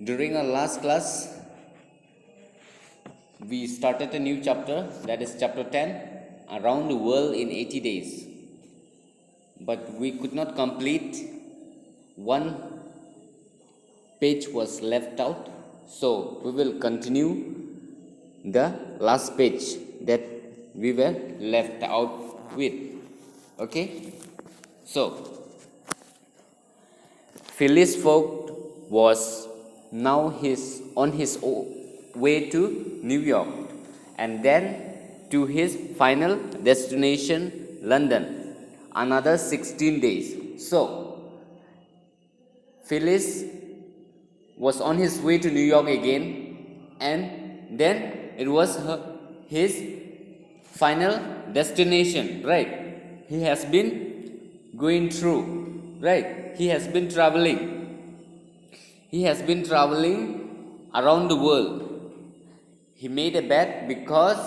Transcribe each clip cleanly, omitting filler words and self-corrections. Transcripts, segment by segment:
During our last class, we started a new chapter, that is chapter 10, Around the World in 80 Days. But we could not complete. One page was left out, so we will continue the last page that we were left out with. Okay? So, Phileas Fogg was now on his way to New York and then to his final destination, London, another 16 days. So, Phileas was on his way to New York again, and then it was his final destination, right? He has been going through, right? He has been traveling. He has been traveling around the world. He made a bet because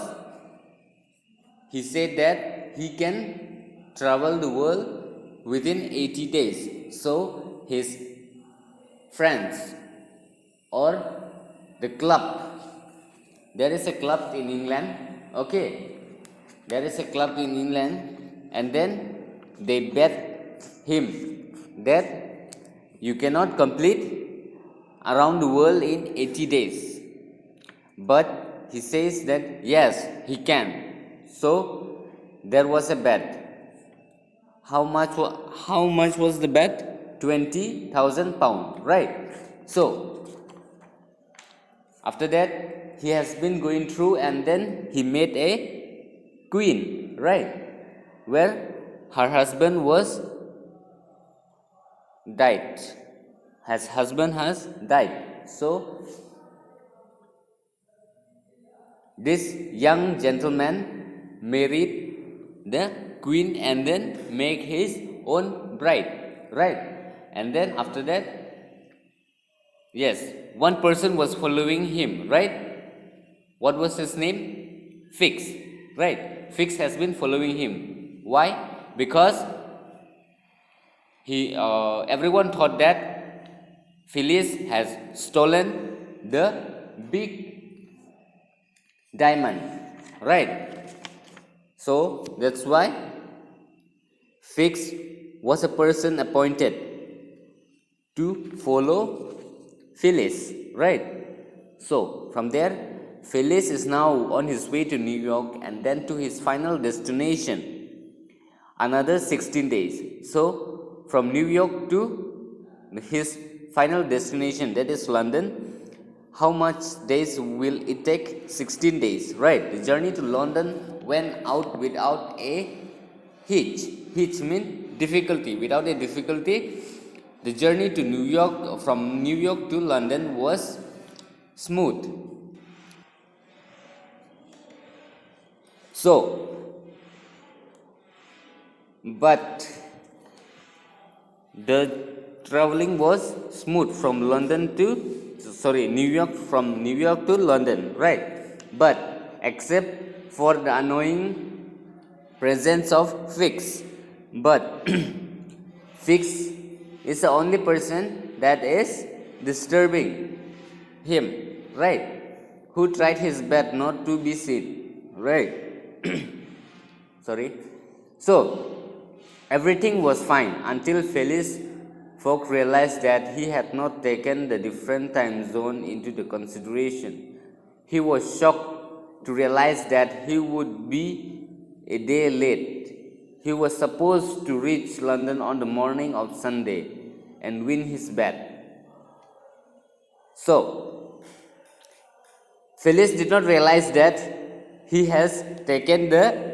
he said that he can travel the world within 80 days. So his friends or the club, there is a club in England, okay? There is a club in England, and then they bet him that you cannot complete around the world in 80 days. But he says that yes, he can. So there was a bet. How much was the bet? 20,000 pounds, right? So after that, he has been going through, and then he met a queen, right? Where her husband was died. His husband has died. So this young gentleman married the queen and then make his own bride, right? And then after that, yes, one person was following him, right? What was his name? Fix, right? Fix has been following him. Why? Because everyone thought that Phileas has stolen the big diamond, right? So that's why Fix was a person appointed to follow Phileas, right? So from there, Phileas is now on his way to New York and then to his final destination, another 16 days. So from New York to his final destination, that is London, how much days will it take? 16 days, right? The journey to London went out without a hitch. Hitch means difficulty. Without a difficulty, the journey to New York, from New York to London, was smooth. So, but the traveling was smooth from New York, from New York to London, right? But except for the annoying presence of Fix. But Fix is the only person that is disturbing him, right? Who tried his best not to be seen, right? Sorry. So everything was fine until Phileas Fogg realized that he had not taken the different time zone into the consideration. He was shocked to realize that he would be a day late. He was supposed to reach London on the morning of Sunday and win his bet. So, Phileas did not realize that he has taken the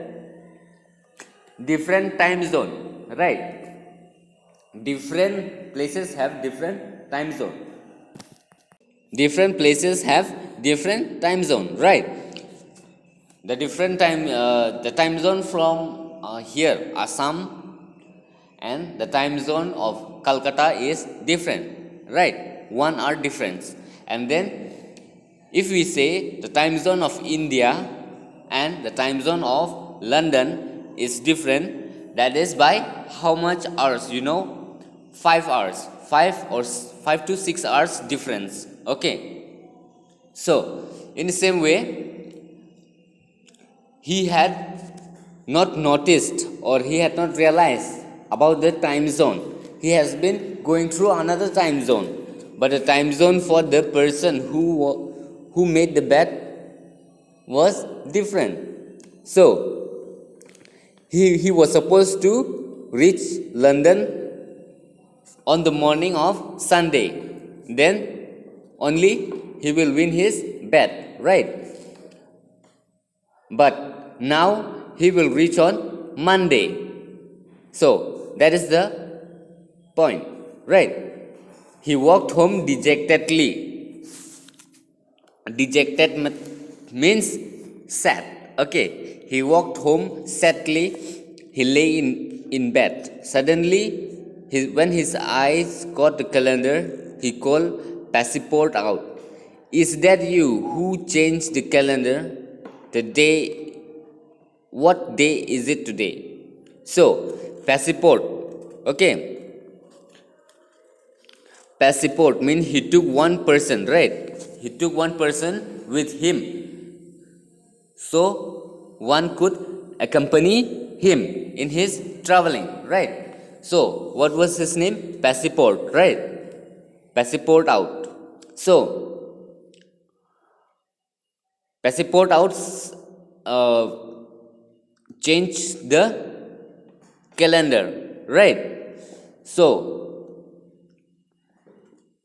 different time zone, right? Different places have different time zone. Different places have different time zone, right? The time zone from here, Assam, and the time zone of Calcutta is different, right? 1 hour difference. And then if we say the time zone of India and the time zone of London is different, that is by how much hours? 5 hours. 5 to 6 hours difference, Okay, so in the same way, he had not noticed or he had not realized about the time zone. He has been going through another time zone, but the time zone for the person who made the bed was different. So he was supposed to reach London on the morning of Sunday. Then only he will win his bet, right? But now he will reach on Monday. So that is the point, right? He walked home dejectedly. Dejected means sad. Okay, he walked home sadly. He lay in bed. Suddenly, when his eyes caught the calendar, he called Passport out. Is that you who changed the calendar? The day, what day is it today? So, Passport, okay, Passport means he took one person, right? He took one person with him, so one could accompany him in his traveling, right? So what was his name? Passport, right? Passport out. So Passport out uh, changed the calendar, right? So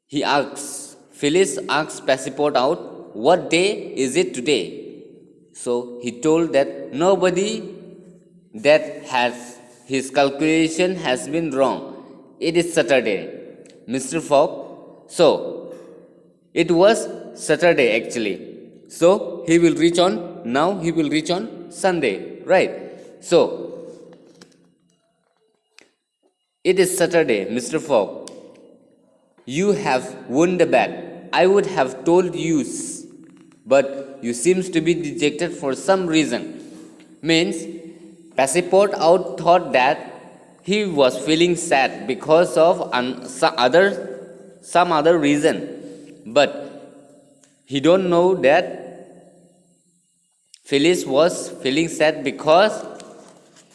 he asks, Phyllis asks Passport out, what day is it today? So he told that nobody, that has his calculation has been wrong. It is Saturday, Mr. Fogg. So it was Saturday actually. So he will reach on, now he will reach on Sunday, right? So it is Saturday, Mr. Fogg. You have won the bet. I would have told you, but you seems to be dejected for some reason. Means Passport out thought that he was feeling sad because of some other reason, but he don't know that Phyllis was feeling sad because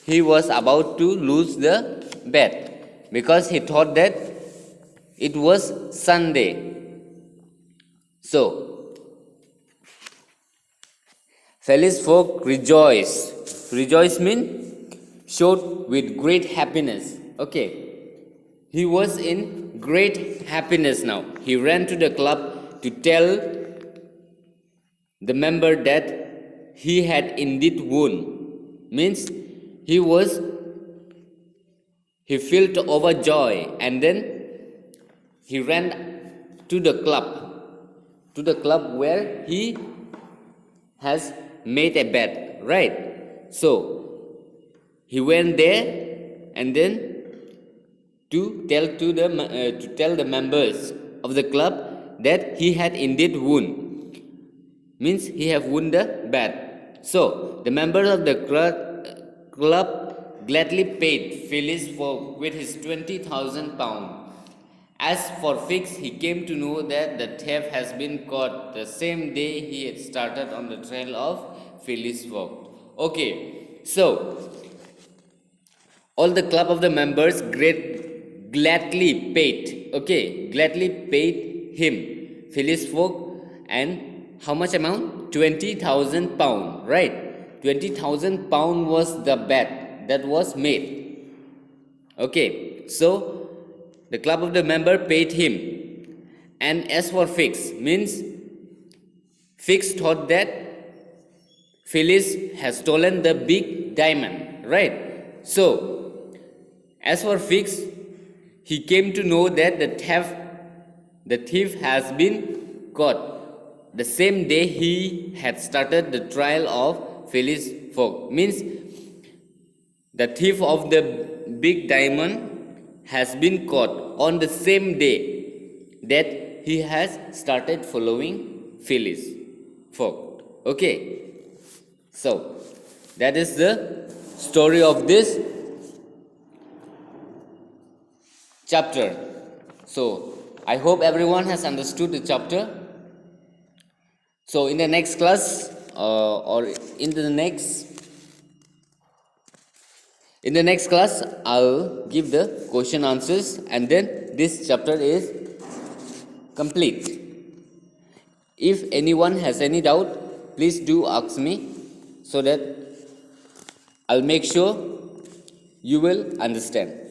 he was about to lose the bet, because he thought that it was Sunday. So Phyllis Fogg rejoiced. Rejoice means showed with great happiness. Okay, he was in great happiness now. He ran to the club to tell the member that he had indeed won. Means he felt overjoyed, and then he ran to the club where he has made a bet, right? So he went there and then to tell the members of the club that he had indeed won. Means he have won the bet. So the members of the club gladly paid Phyllis with his £20,000. As for Fix, he came to know that the thief has been caught the same day he had started on the trail of Phyllis Fogg. Okay, so all the club of the members gladly paid him, Phyllis Fogg, and how much amount? £20,000, right? £20,000 was the bet that was made. Okay, so the club of the member paid him. And as for Fix, means Fix thought that Phyllis has stolen the big diamond, right? So as for Fix, he came to know that the thief has been caught the same day he had started the trial of Phyllis Fogg. Means the thief of the big diamond has been caught on the same day that he has started following Phyllis Fogg. Okay, so that is the story of this chapter. So I hope everyone has understood the chapter. So in the next class, or in the next class, I'll give the question answers, and then this chapter is complete. If anyone has any doubt, please do ask me, so that I'll make sure you will understand.